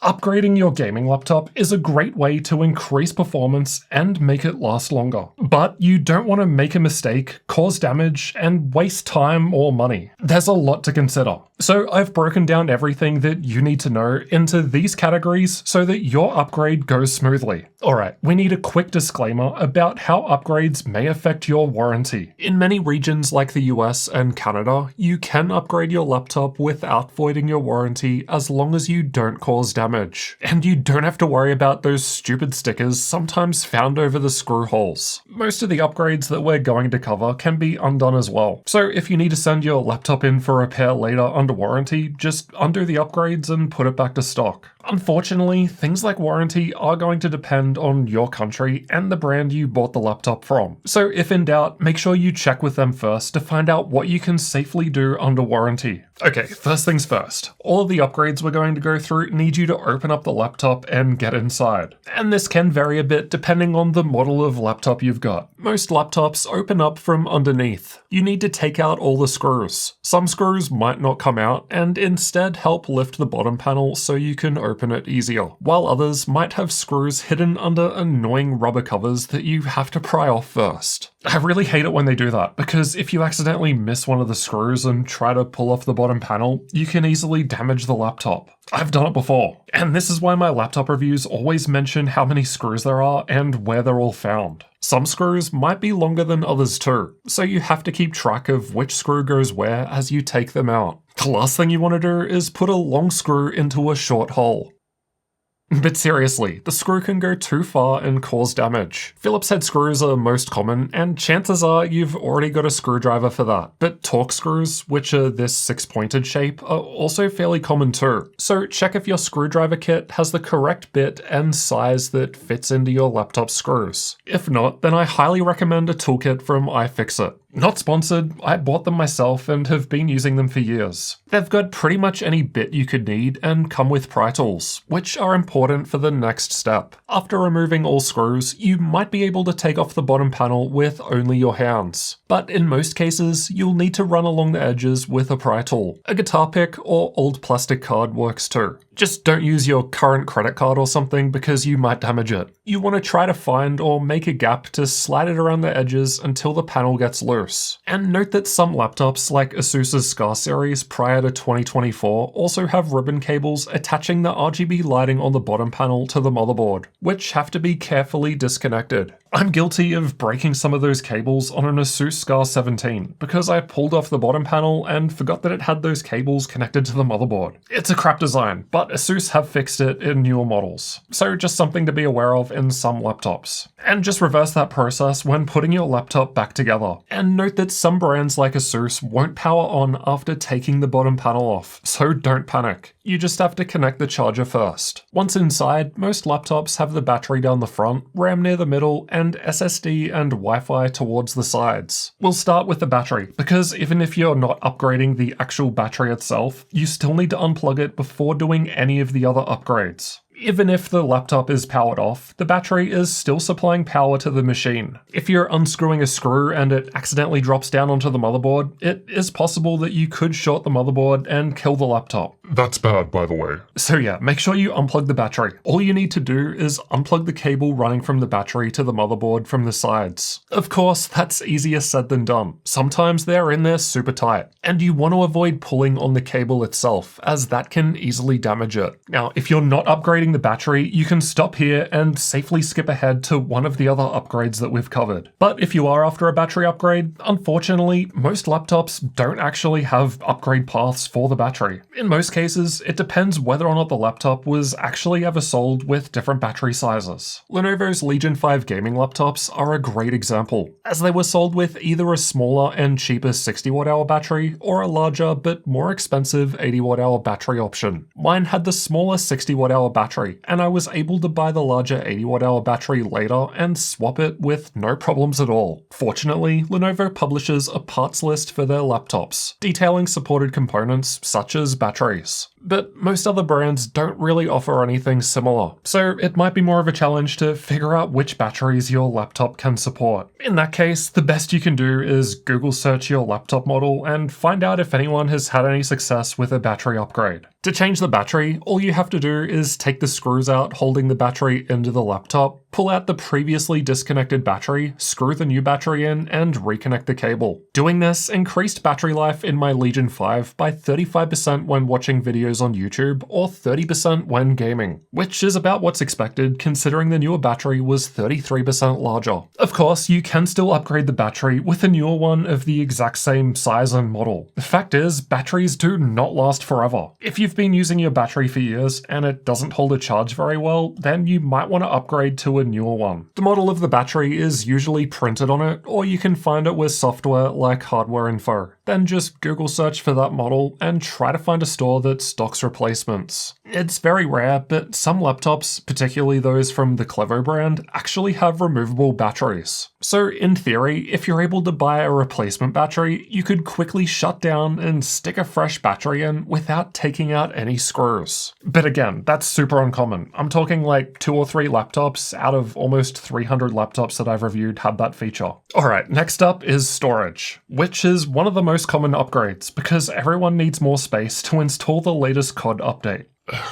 Upgrading your gaming laptop is a great way to increase performance and make it last longer. But you don't want to make a mistake, cause damage, and waste time or money. There's a lot to consider. So I've broken down everything that you need to know into these categories so that your upgrade goes smoothly. Alright, we need a quick disclaimer about how upgrades may affect your warranty. In many regions like the US and Canada, you can upgrade your laptop without voiding your warranty as long as you don't cause damage. And you don't have to worry about those stupid stickers sometimes found over the screw holes. Most of the upgrades that we're going to cover can be undone as well. So if you need to send your laptop in for repair later under warranty, just undo the upgrades and put it back to stock. Unfortunately, things like warranty are going to depend on your country and the brand you bought the laptop from. So if in doubt, make sure you check with them first to find out what you can safely do under warranty. Okay, first things first. All of the upgrades we're going to go through need you to open up the laptop and get inside. And this can vary a bit depending on the model of laptop you've got. Most laptops open up from underneath. You need to take out all the screws. Some screws might not come out and instead help lift the bottom panel so you can open it easier, while others might have screws hidden under annoying rubber covers that you have to pry off first. I really hate it when they do that, because if you accidentally miss one of the screws and try to pull off the bottom panel, you can easily damage the laptop. I've done it before, and this is why my laptop reviews always mention how many screws there are and where they're all found. Some screws might be longer than others too, so you have to keep track of which screw goes where as you take them out. The last thing you want to do is put a long screw into a short hole. But seriously, the screw can go too far and cause damage. Phillips head screws are most common, and chances are you've already got a screwdriver for that. But Torx screws, which are this six-pointed shape, are also fairly common too. So check if your screwdriver kit has the correct bit and size that fits into your laptop screws. If not, then I highly recommend a toolkit from iFixit. Not sponsored, I bought them myself and have been using them for years. They've got pretty much any bit you could need and come with pry tools, which are important for the next step. After removing all screws, you might be able to take off the bottom panel with only your hands. But in most cases, you'll need to run along the edges with a pry tool. A guitar pick or old plastic card works too. Just don't use your current credit card or something because you might damage it. You want to try to find or make a gap to slide it around the edges until the panel gets loose. And note that some laptops like Asus's Scar series prior to 2024 also have ribbon cables attaching the RGB lighting on the bottom panel to the motherboard, which have to be carefully disconnected. I'm guilty of breaking some of those cables on an Asus Scar 17 because I pulled off the bottom panel and forgot that it had those cables connected to the motherboard. It's a crap design, but Asus have fixed it in newer models, so just something to be aware of in some laptops. And just reverse that process when putting your laptop back together. And note that some brands like Asus won't power on after taking the bottom panel off, so don't panic. You just have to connect the charger first. Once inside, most laptops have the battery down the front, RAM near the middle, and SSD and Wi-Fi towards the sides. We'll start with the battery, because even if you're not upgrading the actual battery itself, you still need to unplug it before doing any of the other upgrades. Even if the laptop is powered off, the battery is still supplying power to the machine. If you're unscrewing a screw and it accidentally drops down onto the motherboard, it is possible that you could short the motherboard and kill the laptop. That's bad, by the way. So yeah, make sure you unplug the battery. All you need to do is unplug the cable running from the battery to the motherboard from the sides. Of course, that's easier said than done. Sometimes they're in there super tight, and you want to avoid pulling on the cable itself, as that can easily damage it. Now, if you're not upgrading the battery, you can stop here and safely skip ahead to one of the other upgrades that we've covered. But if you are after a battery upgrade, unfortunately, most laptops don't actually have upgrade paths for the battery. In most cases, it depends whether or not the laptop was actually ever sold with different battery sizes. Lenovo's Legion 5 gaming laptops are a great example, as they were sold with either a smaller and cheaper 60Wh battery or a larger but more expensive 80Wh battery option. Mine had the smaller 60Wh battery, and I was able to buy the larger 80Wh battery later and swap it with no problems at all. Fortunately, Lenovo publishes a parts list for their laptops, detailing supported components such as batteries. but most other brands don't really offer anything similar, so it might be more of a challenge to figure out which batteries your laptop can support. In that case, the best you can do is Google search your laptop model and find out if anyone has had any success with a battery upgrade. To change the battery, all you have to do is take the screws out holding the battery into the laptop, pull out the previously disconnected battery, screw the new battery in, and reconnect the cable. Doing this increased battery life in my Legion 5 by 35% when watching videos on YouTube, or 30% when gaming, which is about what's expected considering the newer battery was 33% larger. Of course, you can still upgrade the battery with a newer one of the exact same size and model. The fact is, batteries do not last forever. If you've been using your battery for years and it doesn't hold a charge very well, then you might want to upgrade to a newer one. The model of the battery is usually printed on it, or you can find it with software like Hardware Info. Then just Google search for that model and try to find a store that stocks replacements. It's very rare, but some laptops, particularly those from the Clevo brand, actually have removable batteries. So in theory, if you're able to buy a replacement battery, you could quickly shut down and stick a fresh battery in without taking out any screws. But again, that's super uncommon. I'm talking like 2 or 3 laptops out of almost 300 laptops that I've reviewed have that feature. Alright, next up is storage, which is one of the most common upgrades because everyone needs more space to install the latest COD update.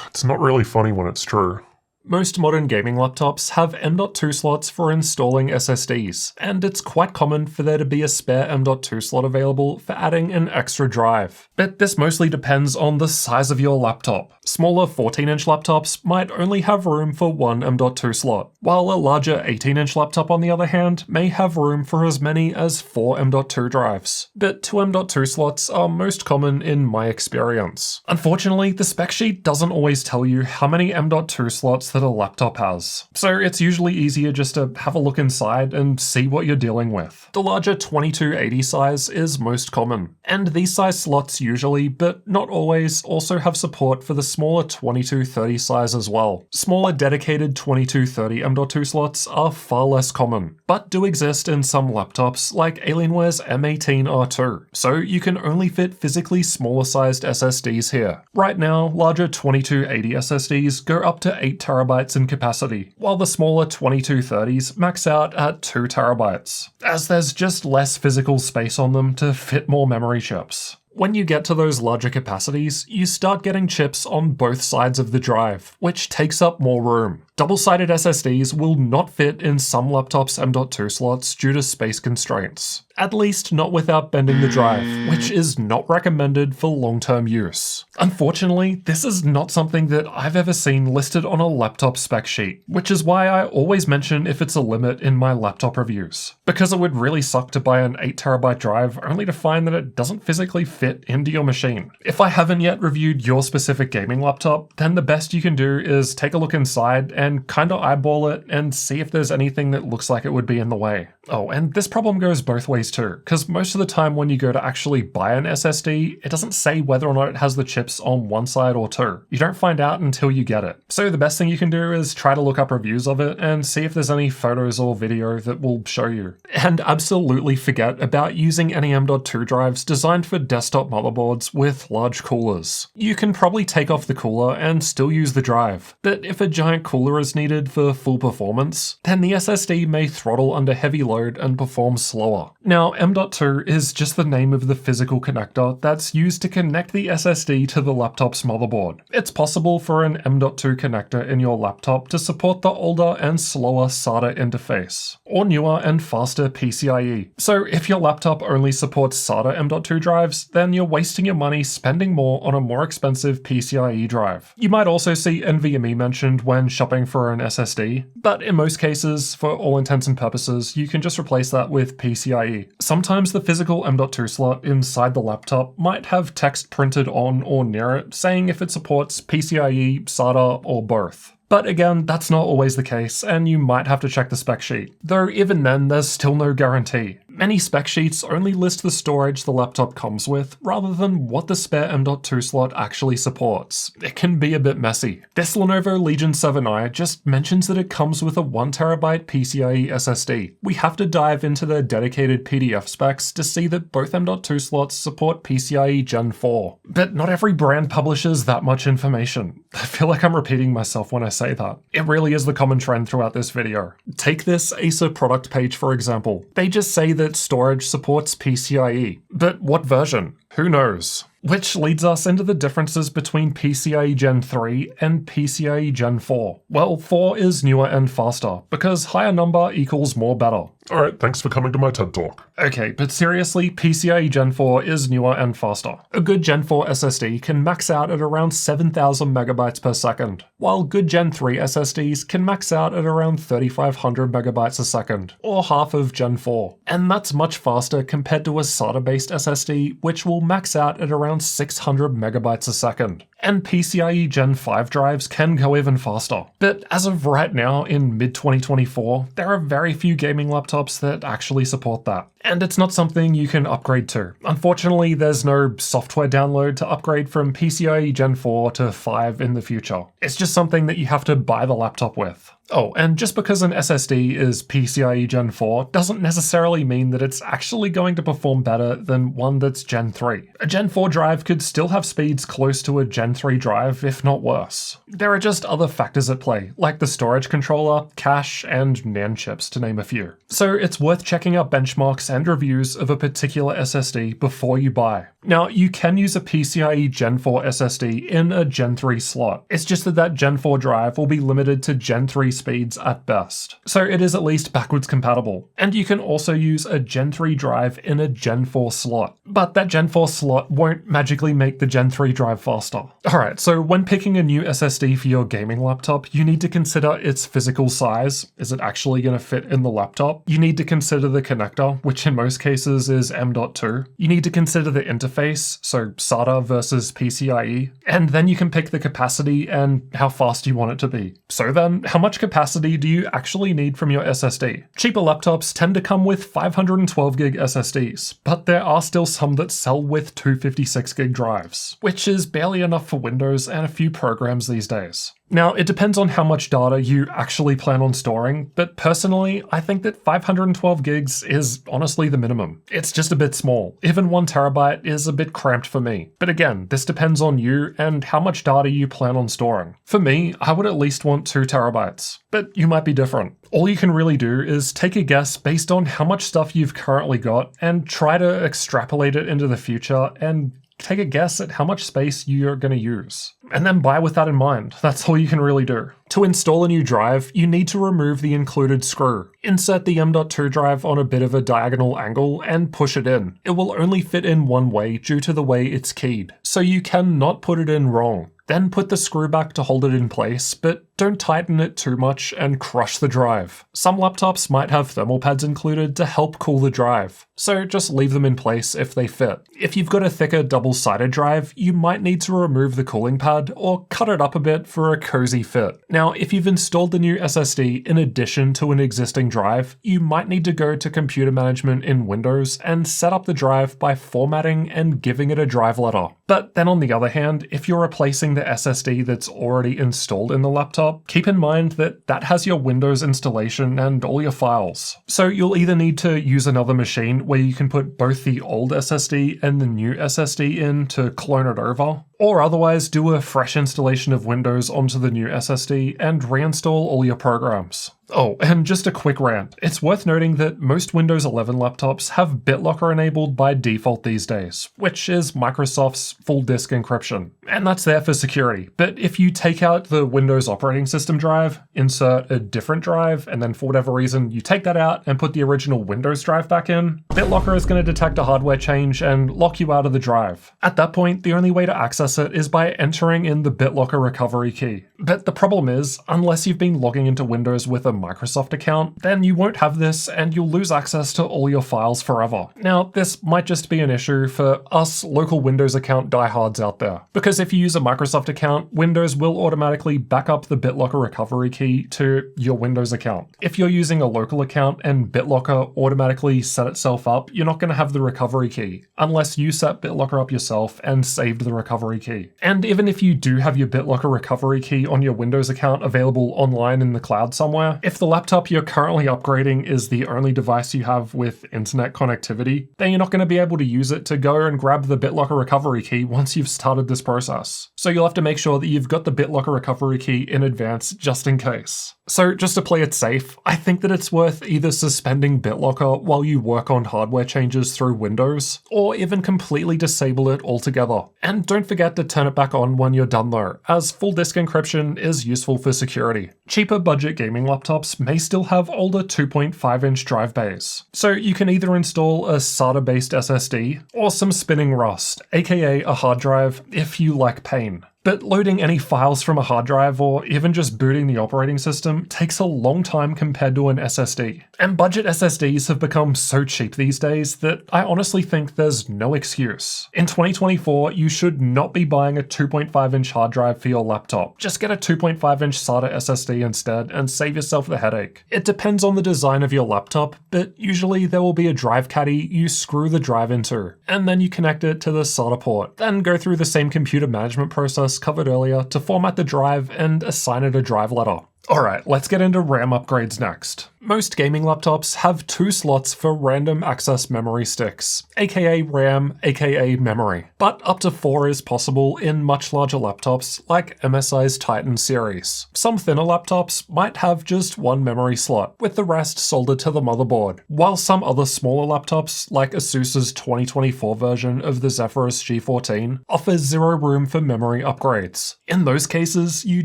It's not really funny when it's true. Most modern gaming laptops have M.2 slots for installing SSDs, and it's quite common for there to be a spare M.2 slot available for adding an extra drive. But this mostly depends on the size of your laptop. Smaller 14-inch laptops might only have room for one M.2 slot, while a larger 18-inch laptop on the other hand may have room for as many as 4 M.2 drives. But 2 M.2 slots are most common in my experience. Unfortunately, the spec sheet doesn't always tell you how many M.2 slots that a laptop has, so it's usually easier just to have a look inside and see what you're dealing with. The larger 2280 size is most common, and these size slots usually, but not always, also have support for the smaller 2230 size as well. Smaller dedicated 2230 M.2 slots are far less common, but do exist in some laptops like Alienware's M18R2, so you can only fit physically smaller sized SSDs here. Right now, larger 2280 SSDs go up to 8TB in capacity, while the smaller 2230s max out at 2TB, as there's just less physical space on them to fit more memory chips. When you get to those larger capacities, you start getting chips on both sides of the drive, which takes up more room. Double-sided SSDs will not fit in some laptops' M.2 slots due to space constraints. At least not without bending the drive, which is not recommended for long-term use. Unfortunately, this is not something that I've ever seen listed on a laptop spec sheet, which is why I always mention if it's a limit in my laptop reviews. Because it would really suck to buy an 8TB drive only to find that it doesn't physically fit into your machine. If I haven't yet reviewed your specific gaming laptop, then the best you can do is take a look inside and kinda eyeball it and see if there's anything that looks like it would be in the way. Oh, and this problem goes both ways too, because most of the time when you go to actually buy an SSD, it doesn't say whether or not it has the chips on one side or two. You don't find out until you get it. So the best thing you can do is try to look up reviews of it and see if there's any photos or video that will show you. And absolutely forget about using any M.2 drives designed for desktop motherboards with large coolers. You can probably take off the cooler and still use the drive, but if a giant cooler is needed for full performance, then the SSD may throttle under heavy load and perform slower. Now, M.2 is just the name of the physical connector that's used to connect the SSD to the laptop's motherboard. It's possible for an M.2 connector in your laptop to support the older and slower SATA interface, or newer and faster PCIe. So if your laptop only supports SATA M.2 drives, then you're wasting your money spending more on a more expensive PCIe drive. You might also see NVMe mentioned when shopping for an SSD, but in most cases, for all intents and purposes, you can just replace that with PCIe. Sometimes the physical M.2 slot inside the laptop might have text printed on or near it saying if it supports PCIe, SATA, or both. But again, that's not always the case, and you might have to check the spec sheet. Though even then, there's still no guarantee. Many spec sheets only list the storage the laptop comes with, rather than what the spare M.2 slot actually supports. It can be a bit messy. This Lenovo Legion 7i just mentions that it comes with a 1TB PCIe SSD. We have to dive into their dedicated PDF specs to see that both M.2 slots support PCIe Gen 4. But not every brand publishes that much information. I feel like I'm repeating myself when I say that. It really is the common trend throughout this video. Take this Acer product page for example. They just say that storage supports PCIe. But what version? Who knows? Which leads us into the differences between PCIe Gen 3 and PCIe Gen 4. Well, 4 is newer and faster, because higher number equals more better. Alright, thanks for coming to my TED Talk. Okay, but seriously, PCIe Gen 4 is newer and faster. A good Gen 4 SSD can max out at around 7,000 megabytes per second, while good Gen 3 SSDs can max out at around 3,500 megabytes a second, or half of Gen 4. And that's much faster compared to a SATA-based SSD, which will max out at around 600 megabytes a second. And PCIe Gen 5 drives can go even faster. But as of right now, in mid-2024, there are very few gaming laptops that actually support that. And it's not something you can upgrade to. Unfortunately, there's no software download to upgrade from PCIe Gen 4 to 5 in the future. It's just something that you have to buy the laptop with. Oh, and just because an SSD is PCIe Gen 4 doesn't necessarily mean that it's actually going to perform better than one that's Gen 3. A Gen 4 drive could still have speeds close to a Gen 3 drive, if not worse. There are just other factors at play, like the storage controller, cache, and NAND chips, to name a few. So it's worth checking out benchmarks and reviews of a particular SSD before you buy. Now, you can use a PCIe Gen 4 SSD in a Gen 3 slot. It's just that Gen 4 drive will be limited to Gen 3 speeds at best. So it is at least backwards compatible. And you can also use a Gen 3 drive in a Gen 4 slot. But that Gen 4 slot won't magically make the Gen 3 drive faster. Alright, so when picking a new SSD for your gaming laptop, you need to consider its physical size. Is it actually going to fit in the laptop? You need to consider the connector, which in most cases is M.2. You need to consider the interface, so SATA versus PCIe. And then you can pick the capacity and how fast you want it to be. So then, how much capacity do you actually need from your SSD? Cheaper laptops tend to come with 512 gig SSDs, but there are still some that sell with 256 gig drives, which is barely enough for Windows and a few programs these days. Now, it depends on how much data you actually plan on storing, but personally, I think that 512 gigs is honestly the minimum. It's just a bit small. Even 1 terabyte is a bit cramped for me. But again, this depends on you and how much data you plan on storing. For me, I would at least want 2 terabytes, but you might be different. All you can really do is take a guess based on how much stuff you've currently got and try to extrapolate it into the future and take a guess at how much space you're going to use. And then buy with that in mind. That's all you can really do. To install a new drive, you need to remove the included screw. Insert the M.2 drive on a bit of a diagonal angle and push it in. It will only fit in one way due to the way it's keyed, so you cannot put it in wrong. Then put the screw back to hold it in place, but don't tighten it too much and crush the drive. Some laptops might have thermal pads included to help cool the drive, so just leave them in place if they fit. If you've got a thicker double-sided drive, you might need to remove the cooling pad or cut it up a bit for a cozy fit. Now, if you've installed the new SSD in addition to an existing drive, you might need to go to Computer Management in Windows and set up the drive by formatting and giving it a drive letter. But then on the other hand, if you're replacing the SSD that's already installed in the laptop, keep in mind that that has your Windows installation and all your files. So you'll either need to use another machine where you can put both the old SSD and the new SSD in to clone it over, or otherwise do a fresh installation of Windows onto the new SSD and reinstall all your programs. Oh, and just a quick rant. It's worth noting that most Windows 11 laptops have Bitlocker enabled by default these days, which is Microsoft's full disk encryption. And that's there for security. But if you take out the Windows operating system drive, insert a different drive, and then for whatever reason you take that out and put the original Windows drive back in, Bitlocker is going to detect a hardware change and lock you out of the drive. At that point, the only way to access it is by entering in the Bitlocker recovery key. But the problem is, unless you've been logging into Windows with a Microsoft account, then you won't have this and you'll lose access to all your files forever. Now, this might just be an issue for us local Windows account diehards out there, because if you use a Microsoft account, Windows will automatically back up the Bitlocker recovery key to your Windows account. If you're using a local account and Bitlocker automatically set itself up, you're not going to have the recovery key, unless you set Bitlocker up yourself and saved the recovery key. And even if you do have your Bitlocker recovery key on your Windows account available online in the cloud somewhere, if the laptop you're currently upgrading is the only device you have with internet connectivity, then you're not going to be able to use it to go and grab the Bitlocker recovery key once you've started this process. So you'll have to make sure that you've got the Bitlocker recovery key in advance just in case. So just to play it safe, I think that it's worth either suspending Bitlocker while you work on hardware changes through Windows, or even completely disable it altogether. And don't forget to turn it back on when you're done though, as full disk encryption is useful for security. Cheaper budget gaming laptops may still have older 2.5-inch drive bays, so you can either install a SATA-based SSD or some spinning rust, aka a hard drive if you like pain. But loading any files from a hard drive or even just booting the operating system takes a long time compared to an SSD. And budget SSDs have become so cheap these days that I honestly think there's no excuse. In 2024, you should not be buying a 2.5-inch hard drive for your laptop. Just get a 2.5-inch SATA SSD instead and save yourself the headache. It depends on the design of your laptop, but usually there will be a drive caddy you screw the drive into, and then you connect it to the SATA port. Then go through the same computer management process covered earlier to format the drive and assign it a drive letter. Alright, let's get into RAM upgrades next. Most gaming laptops have 2 slots for random access memory sticks, aka RAM, aka memory, but up to 4 is possible in much larger laptops like MSI's Titan series. Some thinner laptops might have just 1 memory slot, with the rest soldered to the motherboard, while some other smaller laptops, like Asus's 2024 version of the Zephyrus G14, offer 0 room for memory upgrades. In those cases, you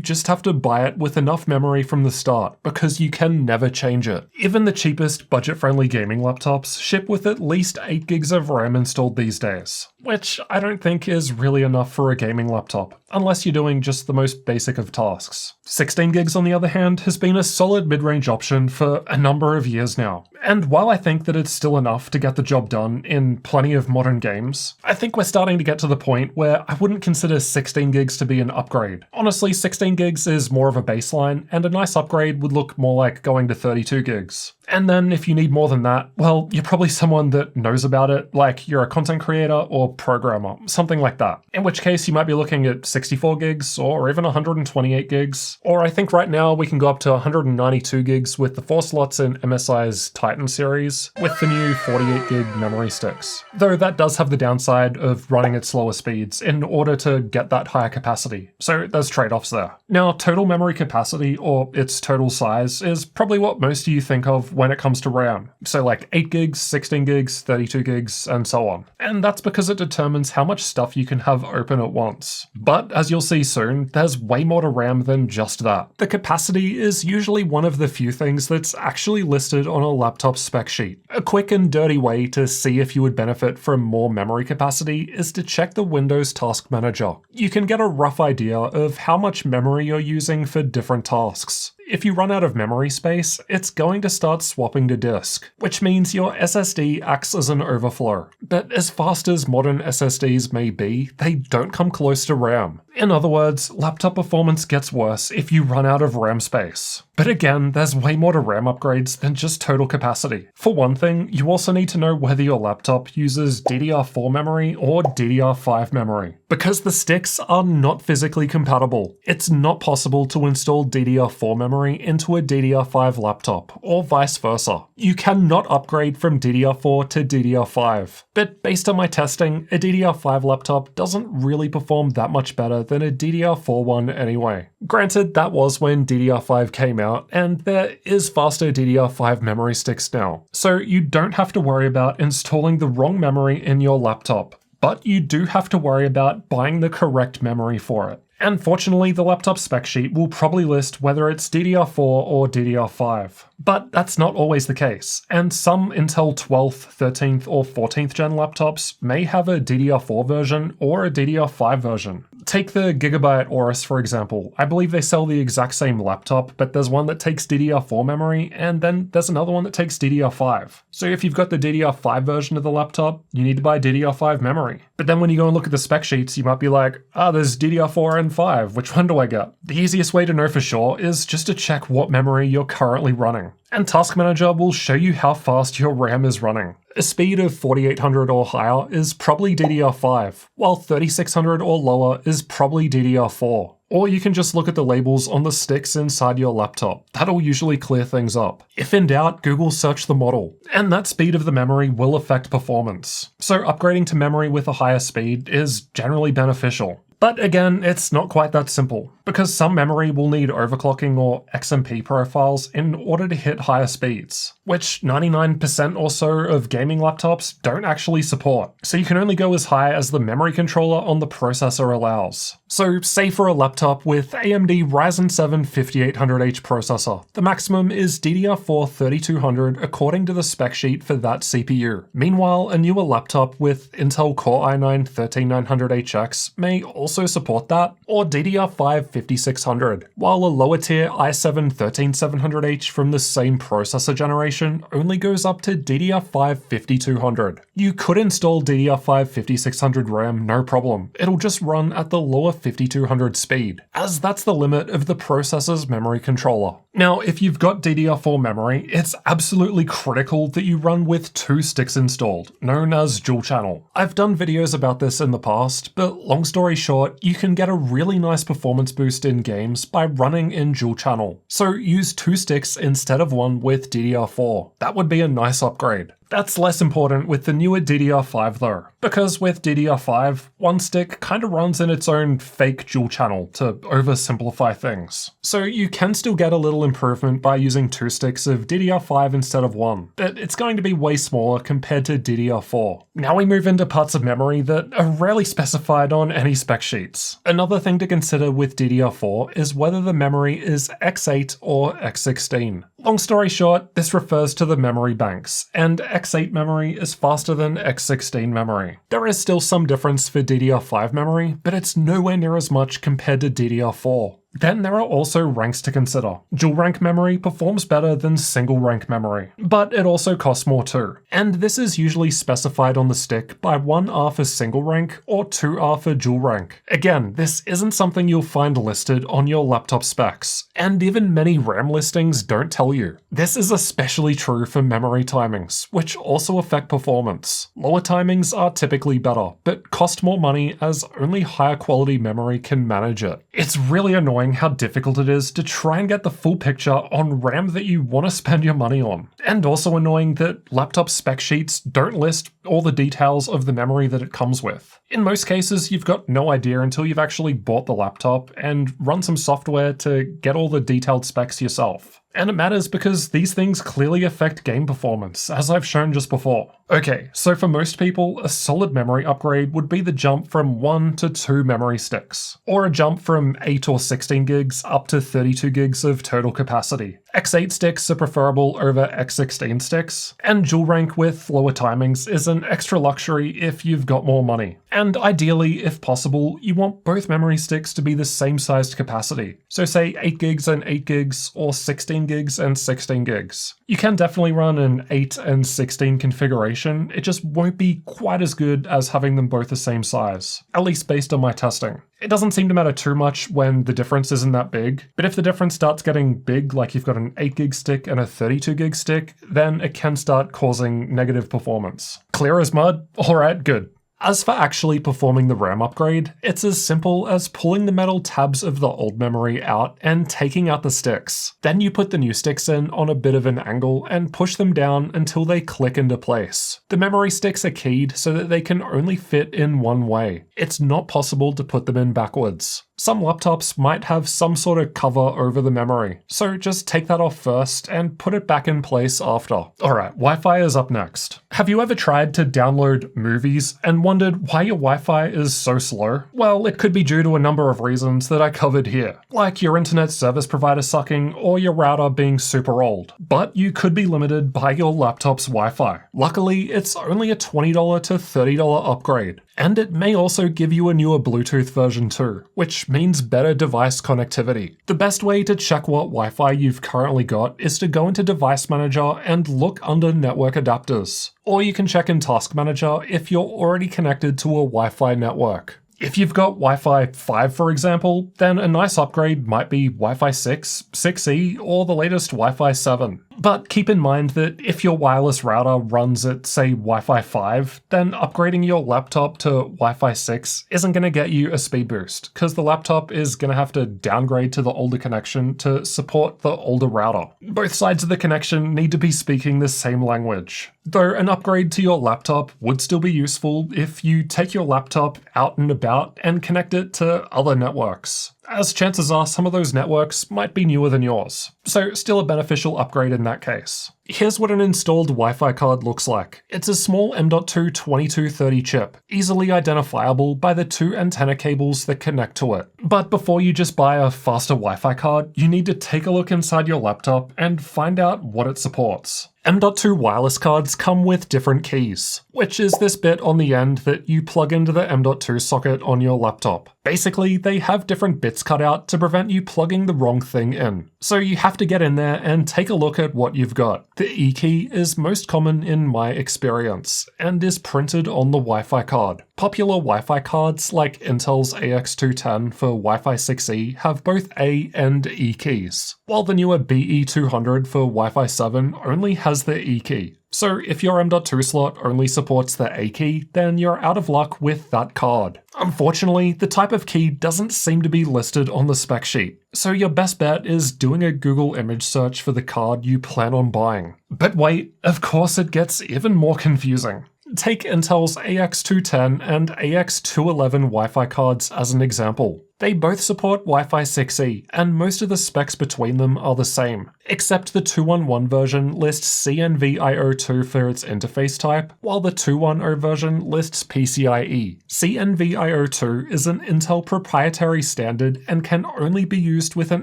just have to buy it with enough memory from the start, because you can never change it. Even the cheapest budget-friendly gaming laptops ship with at least 8 gigs of RAM installed these days, which I don't think is really enough for a gaming laptop, unless you're doing just the most basic of tasks. 16 gigs on the other hand has been a solid mid-range option for a number of years now, and while I think that it's still enough to get the job done in plenty of modern games, I think we're starting to get to the point where I wouldn't consider 16 gigs to be an upgrade. Honestly, 16 gigs is more of a baseline, and a nice upgrade would look more like going to 32 gigs. And then if you need more than that, well, you're probably someone that knows about it, like you're a content creator or programmer, something like that. In which case you might be looking at 64 gigs or even 128 gigs. Or I think right now we can go up to 192 gigs with the 4 slots in MSI's Titan series with the new 48 gig memory sticks. Though that does have the downside of running at slower speeds in order to get that higher capacity. So there's trade-offs there. Now, total memory capacity, or its total size, is probably what most of you think of when it comes to RAM. So like 8 gigs, 16 gigs, 32 gigs, and so on. And that's because it determines how much stuff you can have open at once. But as you'll see soon, there's way more to RAM than just that. The capacity is usually one of the few things that's actually listed on a laptop spec sheet. A quick and dirty way to see if you would benefit from more memory capacity is to check the Windows Task Manager. You can get a rough idea of how much memory you're using for different tasks. If you run out of memory space, it's going to start swapping to disk, which means your SSD acts as an overflow. But as fast as modern SSDs may be, they don't come close to RAM. In other words, laptop performance gets worse if you run out of RAM space. But again, there's way more to RAM upgrades than just total capacity. For one thing, you also need to know whether your laptop uses DDR4 memory or DDR5 memory, because the sticks are not physically compatible. It's not possible to install DDR4 memory into a DDR5 laptop, or vice versa. You cannot upgrade from DDR4 to DDR5. But based on my testing, a DDR5 laptop doesn't really perform that much better than a DDR4 one anyway. Granted, that was when DDR5 came out, and there is faster DDR5 memory sticks now, so you don't have to worry about installing the wrong memory in your laptop. But you do have to worry about buying the correct memory for it. And fortunately, the laptop spec sheet will probably list whether it's DDR4 or DDR5. But that's not always the case, and some Intel 12th, 13th, or 14th gen laptops may have a DDR4 version or a DDR5 version. Take the Gigabyte Aorus for example. I believe they sell the exact same laptop, but there's one that takes DDR4 memory, and then there's another one that takes DDR5. So if you've got the DDR5 version of the laptop, you need to buy DDR5 memory. But then when you go and look at the spec sheets, you might be like, there's DDR4 and 5, which one do I get? The easiest way to know for sure is just to check what memory you're currently running. And Task Manager will show you how fast your RAM is running. A speed of 4800 or higher is probably DDR5, while 3600 or lower is probably DDR4. Or you can just look at the labels on the sticks inside your laptop. That'll usually clear things up. If in doubt, Google search the model, and that speed of the memory will affect performance. So upgrading to memory with a higher speed is generally beneficial. But again, it's not quite that simple, because some memory will need overclocking or XMP profiles in order to hit higher speeds, which 99% or so of gaming laptops don't actually support. So you can only go as high as the memory controller on the processor allows. So say for a laptop with AMD Ryzen 7 5800H processor, the maximum is DDR4 3200 according to the spec sheet for that CPU. Meanwhile, a newer laptop with Intel Core i9 13900HX may also support that, or DDR5 5600, while a lower tier i7 13700H from the same processor generation only goes up to DDR5 5200. You could install DDR5 5600 RAM no problem, it'll just run at the lower 5200 speed, as that's the limit of the processor's memory controller. Now, if you've got DDR4 memory, it's absolutely critical that you run with 2 sticks installed, known as dual channel. I've done videos about this in the past, but long story short, you can get a really nice performance boost in games by running in dual channel. So use 2 sticks instead of 1 with DDR4. That would be a nice upgrade. That's less important with the newer DDR5 though, because with DDR5, one stick kind of runs in its own fake dual channel to oversimplify things. So you can still get a little improvement by using 2 sticks of DDR5 instead of 1, but it's going to be way smaller compared to DDR4. Now we move into parts of memory that are rarely specified on any spec sheets. Another thing to consider with DDR4 is whether the memory is X8 or X16. Long story short, this refers to the memory banks, and X8 memory is faster than X16 memory. There is still some difference for DDR5 memory, but it's nowhere near as much compared to DDR4. Then there are also ranks to consider. Dual rank memory performs better than single rank memory, but it also costs more too. And this is usually specified on the stick by 1R for single rank or 2R for dual rank. Again, this isn't something you'll find listed on your laptop specs, and even many RAM listings don't tell you. This is especially true for memory timings, which also affect performance. Lower timings are typically better, but cost more money as only higher quality memory can manage it. It's really annoying how difficult it is to try and get the full picture on RAM that you want to spend your money on. And also annoying that laptop spec sheets don't list all the details of the memory that it comes with. In most cases, you've got no idea until you've actually bought the laptop and run some software to get all the detailed specs yourself. And it matters because these things clearly affect game performance, as I've shown just before. Okay, so for most people, a solid memory upgrade would be the jump from 1 to 2 memory sticks, or a jump from 8 or 16 gigs up to 32 gigs of total capacity. X8 sticks are preferable over X16 sticks, and dual rank with lower timings is an extra luxury if you've got more money. And ideally, if possible, you want both memory sticks to be the same sized capacity. So say 8 gigs and 8 gigs, or 16 gigs and 16 gigs. You can definitely run an 8 and 16 configuration, it just won't be quite as good as having them both the same size, at least based on my testing. It doesn't seem to matter too much when the difference isn't that big, but if the difference starts getting big, like you've got an 8 gig stick and a 32 gig stick, then it can start causing negative performance. Clear as mud? Alright, good. As for actually performing the RAM upgrade, it's as simple as pulling the metal tabs of the old memory out and taking out the sticks. Then you put the new sticks in on a bit of an angle and push them down until they click into place. The memory sticks are keyed so that they can only fit in one way. It's not possible to put them in backwards. Some laptops might have some sort of cover over the memory, so just take that off first and put it back in place after. Alright, Wi-Fi is up next. Have you ever tried to download movies and wondered why your Wi-Fi is so slow? Well, it could be due to a number of reasons that I covered here, like your internet service provider sucking or your router being super old. But you could be limited by your laptop's Wi-Fi. Luckily, it's only a $20 to $30 upgrade. And it may also give you a newer Bluetooth version too, which means better device connectivity. The best way to check what Wi-Fi you've currently got is to go into Device Manager and look under Network Adapters. Or you can check in Task Manager if you're already connected to a Wi-Fi network. If you've got Wi-Fi 5, for example, then a nice upgrade might be Wi-Fi 6, 6E, or the latest Wi-Fi 7. But keep in mind that if your wireless router runs at, say, Wi-Fi 5, then upgrading your laptop to Wi-Fi 6 isn't going to get you a speed boost, because the laptop is going to have to downgrade to the older connection to support the older router. Both sides of the connection need to be speaking the same language. Though an upgrade to your laptop would still be useful if you take your laptop out and about and connect it to other networks, as chances are some of those networks might be newer than yours, so still a beneficial upgrade in that case. Here's what an installed Wi-Fi card looks like. It's a small M.2 2230 chip, easily identifiable by the two antenna cables that connect to it. But before you just buy a faster Wi-Fi card, you need to take a look inside your laptop and find out what it supports. M.2 wireless cards come with different keys, which is this bit on the end that you plug into the M.2 socket on your laptop. Basically, they have different bits cut out to prevent you plugging the wrong thing in. So you have to get in there and take a look at what you've got. The E key is most common in my experience, and is printed on the Wi-Fi card. Popular Wi-Fi cards like Intel's AX210 for Wi-Fi 6E have both A and E keys, while the newer BE200 for Wi-Fi 7 only has the E key. So if your M.2 slot only supports the A key, then you're out of luck with that card. Unfortunately, the type of key doesn't seem to be listed on the spec sheet, so your best bet is doing a Google image search for the card you plan on buying. But wait, of course it gets even more confusing. Take Intel's AX210 and AX211 Wi-Fi cards as an example. They both support Wi-Fi 6E, and most of the specs between them are the same, except the 211 version lists CNVio 2 for its interface type, while the 210 version lists PCIe. CNVio 2 is an Intel proprietary standard and can only be used with an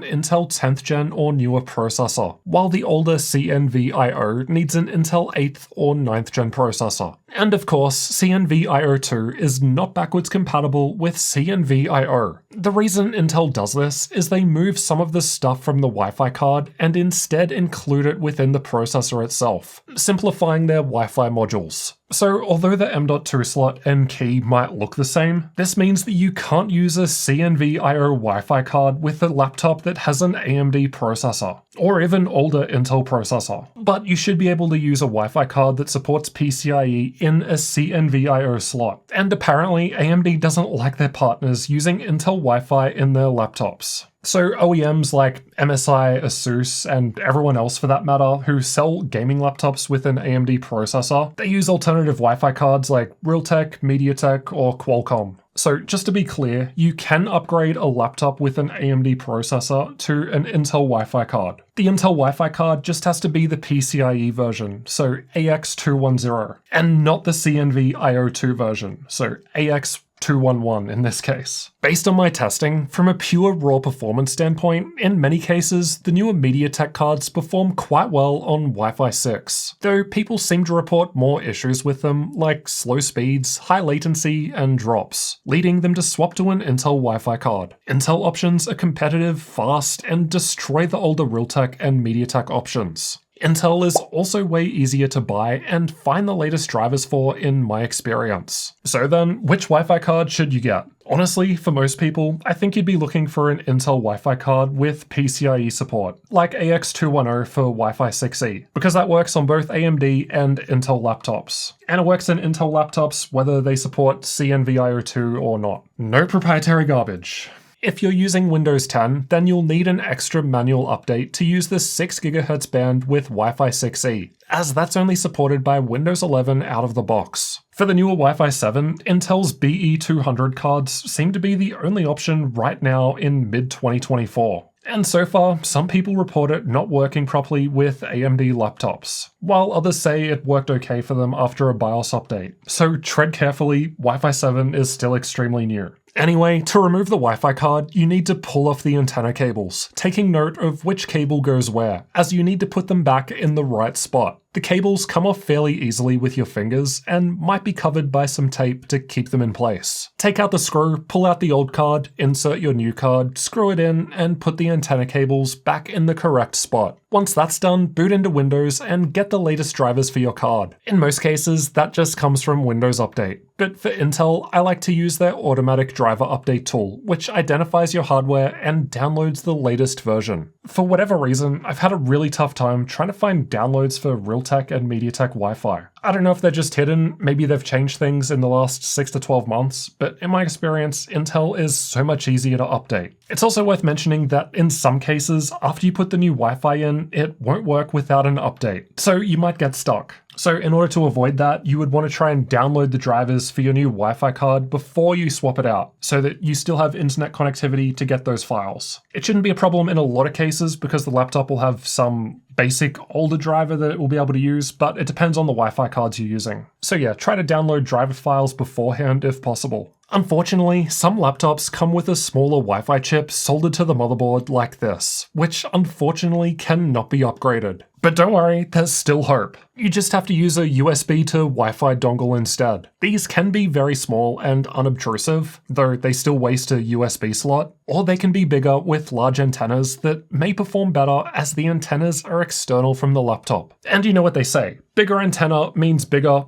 Intel 10th gen or newer processor, while the older CNVio needs an Intel 8th or 9th gen processor. And of course, CNVio 2 is not backwards compatible with CNVio. The reason Intel does this is they move some of the stuff from the Wi-Fi card and instead include it within the processor itself, simplifying their Wi-Fi modules. So although the M.2 slot and key might look the same, this means that you can't use a CNVio Wi-Fi card with a laptop that has an AMD processor, or even older Intel processor. But you should be able to use a Wi-Fi card that supports PCIe in a CNVio slot. And apparently AMD doesn't like their partners using Intel Wi-Fi in their laptops. So OEMs like MSI, Asus, and everyone else for that matter who sell gaming laptops with an AMD processor, they use alternative Wi-Fi cards like Realtek, MediaTek, or Qualcomm. So just to be clear, you can upgrade a laptop with an AMD processor to an Intel Wi-Fi card. The Intel Wi-Fi card just has to be the PCIe version, so AX210, and not the CNVio 2 version, so AX211 in this case. Based on my testing, from a pure raw performance standpoint, in many cases, the newer MediaTek cards perform quite well on Wi-Fi 6, though people seem to report more issues with them, like slow speeds, high latency, and drops, leading them to swap to an Intel Wi-Fi card. Intel options are competitive, fast, and destroy the older Realtek and MediaTek options. Intel is also way easier to buy and find the latest drivers for in my experience. So then, which Wi-Fi card should you get? Honestly, for most people, I think you'd be looking for an Intel Wi-Fi card with PCIe support, like AX210 for Wi-Fi 6E, because that works on both AMD and Intel laptops. And it works in Intel laptops whether they support CNVio 2 or not. No proprietary garbage. If you're using Windows 10, then you'll need an extra manual update to use the 6 GHz band with Wi-Fi 6E, as that's only supported by Windows 11 out of the box. For the newer Wi-Fi 7, Intel's BE200 cards seem to be the only option right now in mid-2024. And so far, some people report it not working properly with AMD laptops, while others say it worked okay for them after a BIOS update. So tread carefully, Wi-Fi 7 is still extremely new. Anyway, to remove the Wi-Fi card, you need to pull off the antenna cables, taking note of which cable goes where, as you need to put them back in the right spot. The cables come off fairly easily with your fingers and might be covered by some tape to keep them in place. Take out the screw, pull out the old card, insert your new card, screw it in, and put the antenna cables back in the correct spot. Once that's done, boot into Windows and get the latest drivers for your card. In most cases, that just comes from Windows Update. But for Intel, I like to use their automatic driver update tool, which identifies your hardware and downloads the latest version. For whatever reason, I've had a really tough time trying to find downloads for Realtek and MediaTek Wi-Fi. I don't know if they're just hidden, maybe they've changed things in the last 6 to 12 months, but in my experience, Intel is so much easier to update. It's also worth mentioning that in some cases, after you put the new Wi-Fi in, it won't work without an update, so you might get stuck. So in order to avoid that, you would want to try and download the drivers for your new Wi-Fi card before you swap it out, so that you still have internet connectivity to get those files. It shouldn't be a problem in a lot of cases because the laptop will have some basic older driver that it will be able to use, but it depends on the Wi-Fi cards you're using. So yeah, try to download driver files beforehand if possible. Unfortunately, some laptops come with a smaller Wi-Fi chip soldered to the motherboard like this, which unfortunately cannot be upgraded. But don't worry, there's still hope. You just have to use a USB to Wi-Fi dongle instead. These can be very small and unobtrusive, though they still waste a USB slot, or they can be bigger with large antennas that may perform better as the antennas are external from the laptop. And you know what they say, bigger antenna means bigger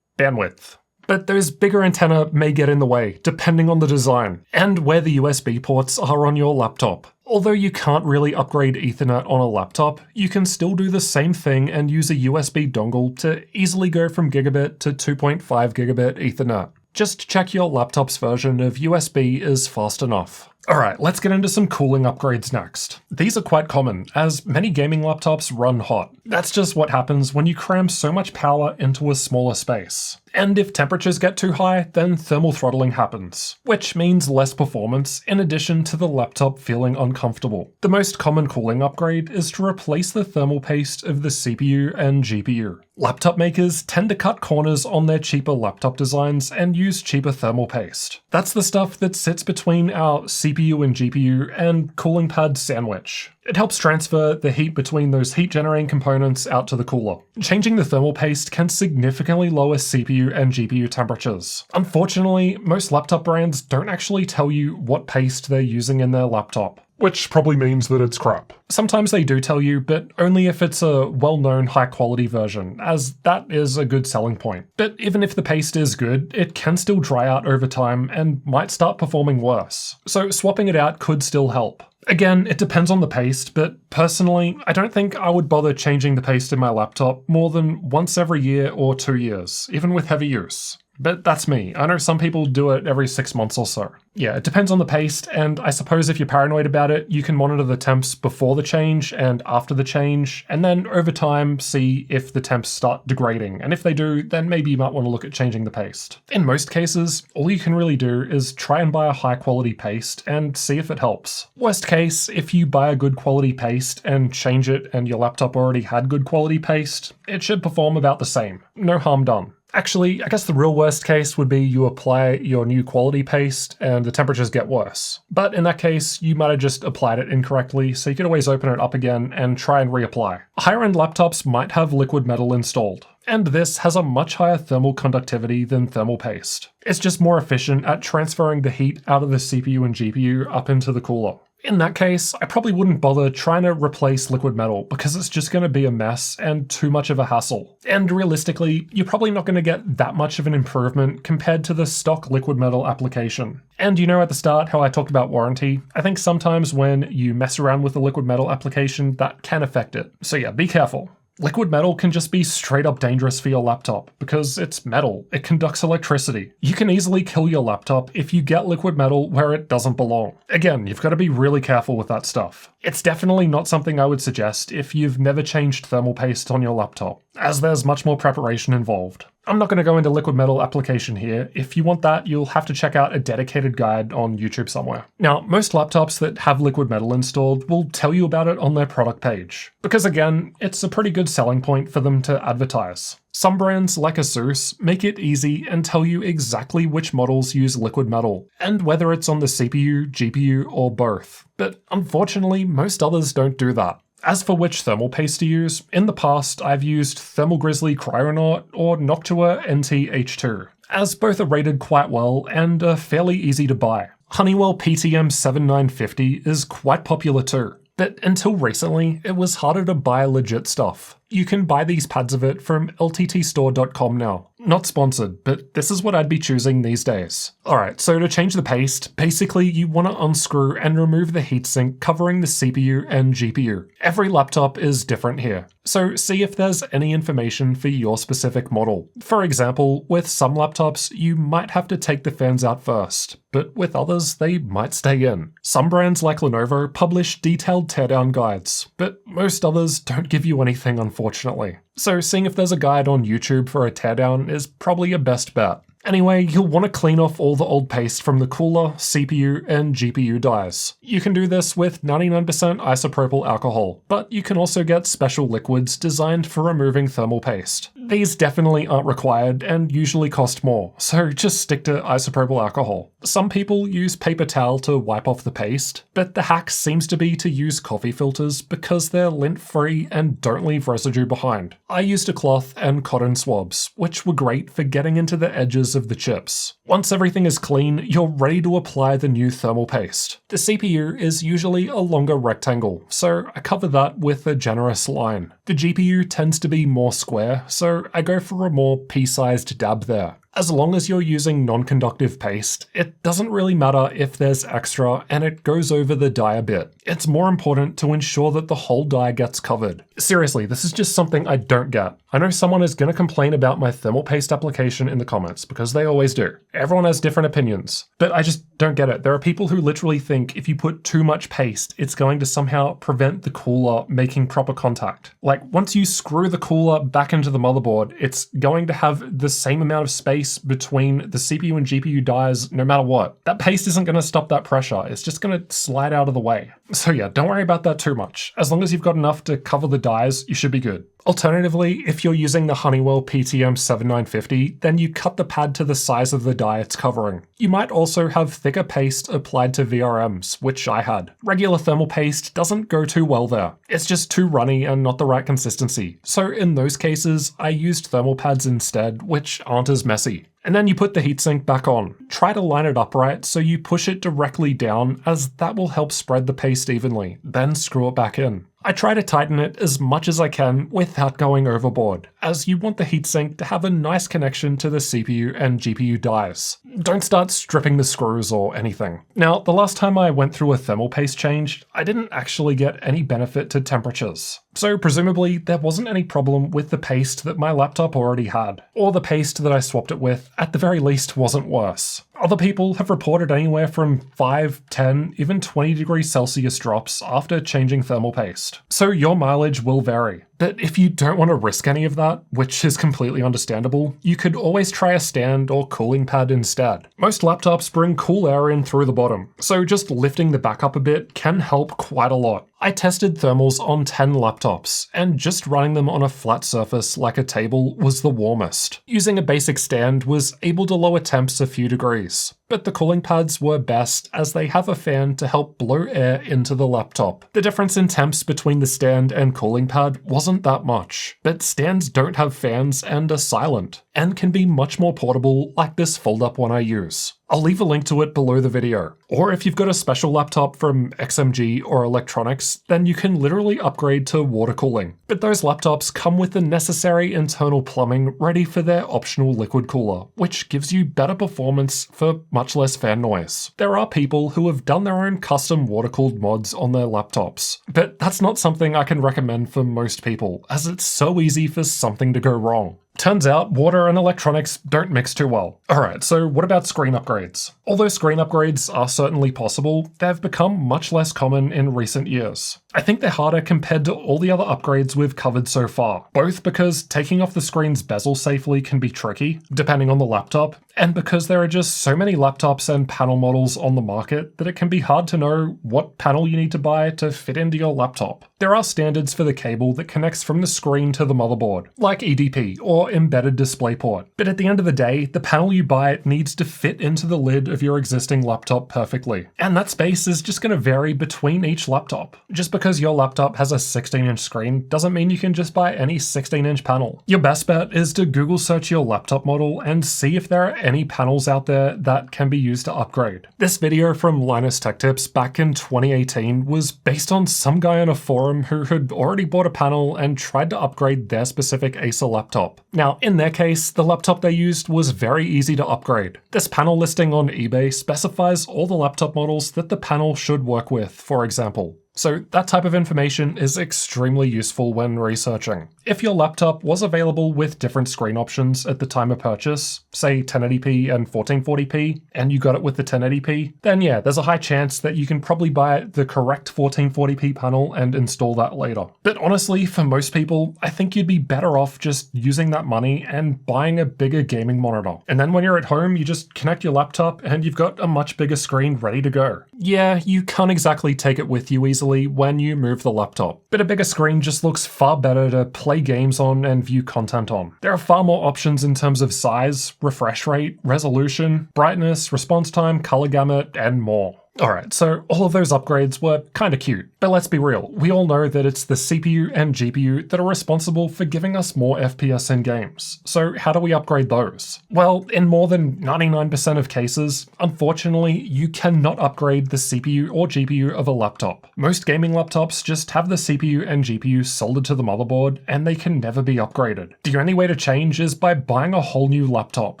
bandwidth. But those bigger antenna may get in the way, depending on the design, and where the USB ports are on your laptop. Although you can't really upgrade Ethernet on a laptop, you can still do the same thing and use a USB dongle to easily go from gigabit to 2.5 gigabit Ethernet. Just check your laptop's version of USB is fast enough. Alright, let's get into some cooling upgrades next. These are quite common, as many gaming laptops run hot. That's just what happens when you cram so much power into a smaller space. And if temperatures get too high, then thermal throttling happens, which means less performance in addition to the laptop feeling uncomfortable. The most common cooling upgrade is to replace the thermal paste of the CPU and GPU. Laptop makers tend to cut corners on their cheaper laptop designs and use cheaper thermal paste. That's the stuff that sits between our CPU and GPU and cooling pad sandwich. It helps transfer the heat between those heat generating components out to the cooler. Changing the thermal paste can significantly lower CPU and GPU temperatures. Unfortunately, most laptop brands don't actually tell you what paste they're using in their laptop. Which probably means that it's crap. Sometimes they do tell you, but only if it's a well-known high-quality version, as that is a good selling point. But even if the paste is good, it can still dry out over time and might start performing worse. So swapping it out could still help. Again, it depends on the paste, but personally, I don't think I would bother changing the paste in my laptop more than once every year or 2 years, even with heavy use. But that's me. I know some people do it every 6 months or so. Yeah, it depends on the paste, and I suppose if you're paranoid about it, you can monitor the temps before the change and after the change, and then over time see if the temps start degrading, and if they do, then maybe you might want to look at changing the paste. In most cases, all you can really do is try and buy a high quality paste and see if it helps. Worst case, if you buy a good quality paste and change it and your laptop already had good quality paste, it should perform about the same. No harm done. Actually, I guess the real worst case would be you apply your new quality paste and the temperatures get worse. But in that case, you might have just applied it incorrectly, so you could always open it up again and try and reapply. Higher-end laptops might have liquid metal installed, and this has a much higher thermal conductivity than thermal paste. It's just more efficient at transferring the heat out of the CPU and GPU up into the cooler. In that case, I probably wouldn't bother trying to replace liquid metal because it's just going to be a mess and too much of a hassle. And realistically, you're probably not going to get that much of an improvement compared to the stock liquid metal application. And you know at the start how I talked about warranty? I think sometimes when you mess around with the liquid metal application, that can affect it. So yeah, be careful. Liquid metal can just be straight up dangerous for your laptop because it's metal. It conducts electricity. You can easily kill your laptop if you get liquid metal where it doesn't belong. Again, you've got to be really careful with that stuff. It's definitely not something I would suggest if you've never changed thermal paste on your laptop, as there's much more preparation involved. I'm not going to go into liquid metal application here. If you want that, you'll have to check out a dedicated guide on YouTube somewhere. Now, most laptops that have liquid metal installed will tell you about it on their product page, because again, it's a pretty good selling point for them to advertise. Some brands like Asus make it easy and tell you exactly which models use liquid metal, and whether it's on the CPU, GPU, or both. But unfortunately, most others don't do that. As for which thermal paste to use, in the past I've used Thermal Grizzly Cryonaut or Noctua NT-H2, as both are rated quite well and are fairly easy to buy. Honeywell PTM 7950 is quite popular too, but until recently it was harder to buy legit stuff. You can buy these pads of it from lttstore.com now. Not sponsored, but this is what I'd be choosing these days. Alright, so to change the paste, basically you want to unscrew and remove the heatsink covering the CPU and GPU. Every laptop is different here, so see if there's any information for your specific model. For example, with some laptops you might have to take the fans out first, but with others they might stay in. Some brands like Lenovo publish detailed teardown guides, but most others don't give you anything unfortunately. So seeing if there's a guide on YouTube for a teardown is probably your best bet. Anyway, you'll want to clean off all the old paste from the cooler, CPU, and GPU dies. You can do this with 99% isopropyl alcohol, but you can also get special liquids designed for removing thermal paste. These definitely aren't required and usually cost more, so just stick to isopropyl alcohol. Some people use paper towel to wipe off the paste, but the hack seems to be to use coffee filters because they're lint-free and don't leave residue behind. I used a cloth and cotton swabs, which were great for getting into the edges of the chips. Once everything is clean, you're ready to apply the new thermal paste. The CPU is usually a longer rectangle, so I cover that with a generous line. The GPU tends to be more square, so I go for a more pea-sized dab there. As long as you're using non-conductive paste, it doesn't really matter if there's extra and it goes over the die a bit. It's more important to ensure that the whole die gets covered. Seriously, this is just something I don't get. I know someone is going to complain about my thermal paste application in the comments, because they always do. Everyone has different opinions, but I just don't get it. There are people who literally think if you put too much paste, it's going to somehow prevent the cooler making proper contact. Like, once you screw the cooler back into the motherboard, it's going to have the same amount of space between the CPU and GPU dies no matter what. That paste isn't going to stop that pressure, it's just going to slide out of the way. So yeah, don't worry about that too much. As long as you've got enough to cover the dies, you should be good. Alternatively, if you're using the Honeywell PTM 7950, then you cut the pad to the size of the die it's covering. You might also have thicker paste applied to VRMs, which I had. Regular thermal paste doesn't go too well there. It's just too runny and not the right consistency. So in those cases, I used thermal pads instead, which aren't as messy. And then you put the heatsink back on. Try to line it upright so you push it directly down, as that will help spread the paste evenly. Then screw it back in. I try to tighten it as much as I can without going overboard, as you want the heatsink to have a nice connection to the CPU and GPU dies. Don't start stripping the screws or anything. Now, the last time I went through a thermal paste change, I didn't actually get any benefit to temperatures. So presumably there wasn't any problem with the paste that my laptop already had, or the paste that I swapped it with at the very least wasn't worse. Other people have reported anywhere from 5, 10, even 20 degrees Celsius drops after changing thermal paste. So your mileage will vary. But if you don't want to risk any of that, which is completely understandable, you could always try a stand or cooling pad instead. Most laptops bring cool air in through the bottom, so just lifting the back up a bit can help quite a lot. I tested thermals on 10 laptops, and just running them on a flat surface like a table was the warmest. Using a basic stand was able to lower temps a few degrees, but the cooling pads were best as they have a fan to help blow air into the laptop. The difference in temps between the stand and cooling pad wasn't that much, but stands don't have fans and are silent, and can be much more portable like this fold-up one I use. I'll leave a link to it below the video. Or if you've got a special laptop from XMG or Electronics, then you can literally upgrade to water cooling. But those laptops come with the necessary internal plumbing ready for their optional liquid cooler, which gives you better performance for much less fan noise. There are people who have done their own custom water-cooled mods on their laptops, but that's not something I can recommend for most people, as it's so easy for something to go wrong. Turns out water and electronics don't mix too well. Alright, so what about screen upgrades? Although screen upgrades are certainly possible, they've become much less common in recent years. I think they're harder compared to all the other upgrades we've covered so far, both because taking off the screen's bezel safely can be tricky, depending on the laptop, and because there are just so many laptops and panel models on the market that it can be hard to know what panel you need to buy to fit into your laptop. There are standards for the cable that connects from the screen to the motherboard, like EDP or embedded DisplayPort, but at the end of the day, the panel you buy needs to fit into the lid of your existing laptop perfectly, and that space is just going to vary between each laptop. Just because your laptop has a 16-inch screen doesn't mean you can just buy any 16-inch panel. Your best bet is to Google search your laptop model and see if there are any panels out there that can be used to upgrade. This video from Linus Tech Tips back in 2018 was based on some guy on a forum who had already bought a panel and tried to upgrade their specific Acer laptop. Now, in their case, the laptop they used was very easy to upgrade. This panel listing on eBay specifies all the laptop models that the panel should work with, for example. So that type of information is extremely useful when researching. If your laptop was available with different screen options at the time of purchase, say 1080p and 1440p, and you got it with the 1080p, then yeah, there's a high chance that you can probably buy the correct 1440p panel and install that later. But honestly, for most people, I think you'd be better off just using that money and buying a bigger gaming monitor. And then when you're at home, you just connect your laptop and you've got a much bigger screen ready to go. Yeah, you can't exactly take it with you easily when you move the laptop, but a bigger screen just looks far better to play games on and view content on. There are far more options in terms of size, refresh rate, resolution, brightness, response time, color gamut, and more. Alright, so all of those upgrades were kinda cute, but let's be real, we all know that it's the CPU and GPU that are responsible for giving us more FPS in games. So how do we upgrade those? Well, in more than 99% of cases, unfortunately, you cannot upgrade the CPU or GPU of a laptop. Most gaming laptops just have the CPU and GPU soldered to the motherboard, and they can never be upgraded. The only way to change is by buying a whole new laptop.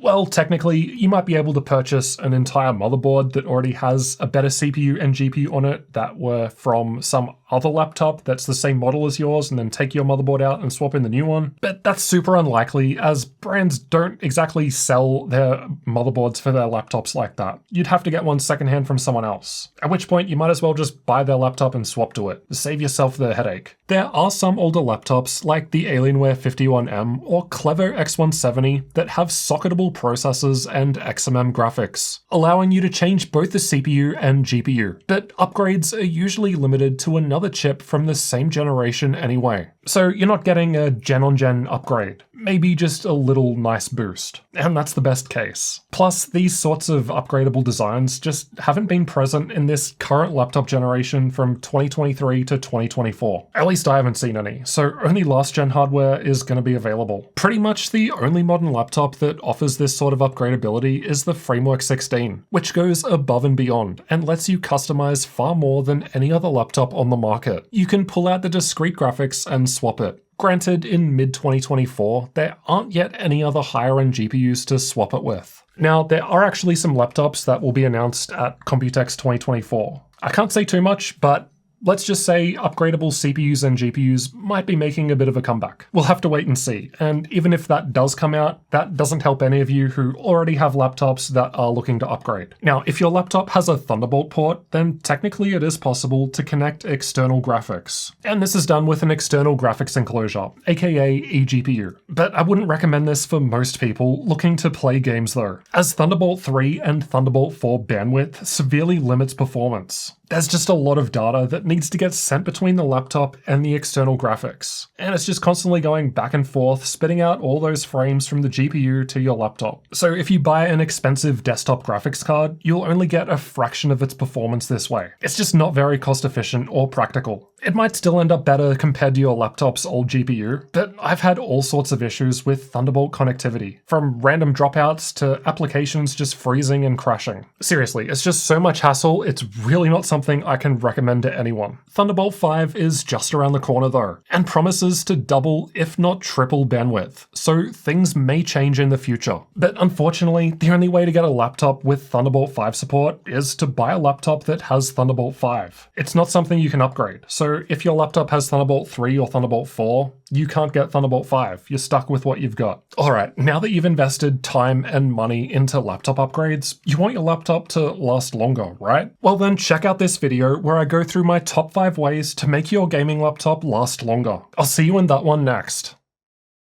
Well, technically, you might be able to purchase an entire motherboard that already has a better CPU and GPU on it that were from some other laptop that's the same model as yours, and then take your motherboard out and swap in the new one. But that's super unlikely, as brands don't exactly sell their motherboards for their laptops like that. You'd have to get one secondhand from someone else, at which point you might as well just buy their laptop and swap to it. Save yourself the headache. There are some older laptops, like the Alienware 51M or Clever X170, that have socketable processors and XMM graphics, allowing you to change both the CPU and GPU. But upgrades are usually limited to another chip from the same generation anyway. So you're not getting a gen-on-gen upgrade, maybe just a little nice boost. And that's the best case. Plus, these sorts of upgradable designs just haven't been present in this current laptop generation from 2023 to 2024. At least I haven't seen any, so only last-gen hardware is going to be available. Pretty much the only modern laptop that offers this sort of upgradability is the Framework 16, which goes above and beyond and lets you customize far more than any other laptop on the market. You can pull out the discrete graphics and swap it. Granted, in mid-2024, there aren't yet any other higher-end GPUs to swap it with. Now, there are actually some laptops that will be announced at Computex 2024. I can't say too much, but let's just say upgradable CPUs and GPUs might be making a bit of a comeback. We'll have to wait and see, and even if that does come out, that doesn't help any of you who already have laptops that are looking to upgrade. Now, if your laptop has a Thunderbolt port, then technically it is possible to connect external graphics. And this is done with an external graphics enclosure, aka eGPU. But I wouldn't recommend this for most people looking to play games though, as Thunderbolt 3 and Thunderbolt 4 bandwidth severely limits performance. There's just a lot of data that needs to get sent between the laptop and the external graphics, and it's just constantly going back and forth, spitting out all those frames from the GPU to your laptop. So if you buy an expensive desktop graphics card, you'll only get a fraction of its performance this way. It's just not very cost efficient or practical. It might still end up better compared to your laptop's old GPU, but I've had all sorts of issues with Thunderbolt connectivity, from random dropouts to applications just freezing and crashing. Seriously, it's just so much hassle, it's really not something I can recommend to anyone. Thunderbolt 5 is just around the corner though, and promises to double, if not triple bandwidth, so things may change in the future. But unfortunately, the only way to get a laptop with Thunderbolt 5 support is to buy a laptop that has Thunderbolt 5. It's not something you can upgrade, so So if your laptop has Thunderbolt 3 or Thunderbolt 4, you can't get Thunderbolt 5. You're stuck with what you've got. Alright, now that you've invested time and money into laptop upgrades, you want your laptop to last longer, right? Well then check out this video where I go through my top 5 ways to make your gaming laptop last longer. I'll see you in that one next.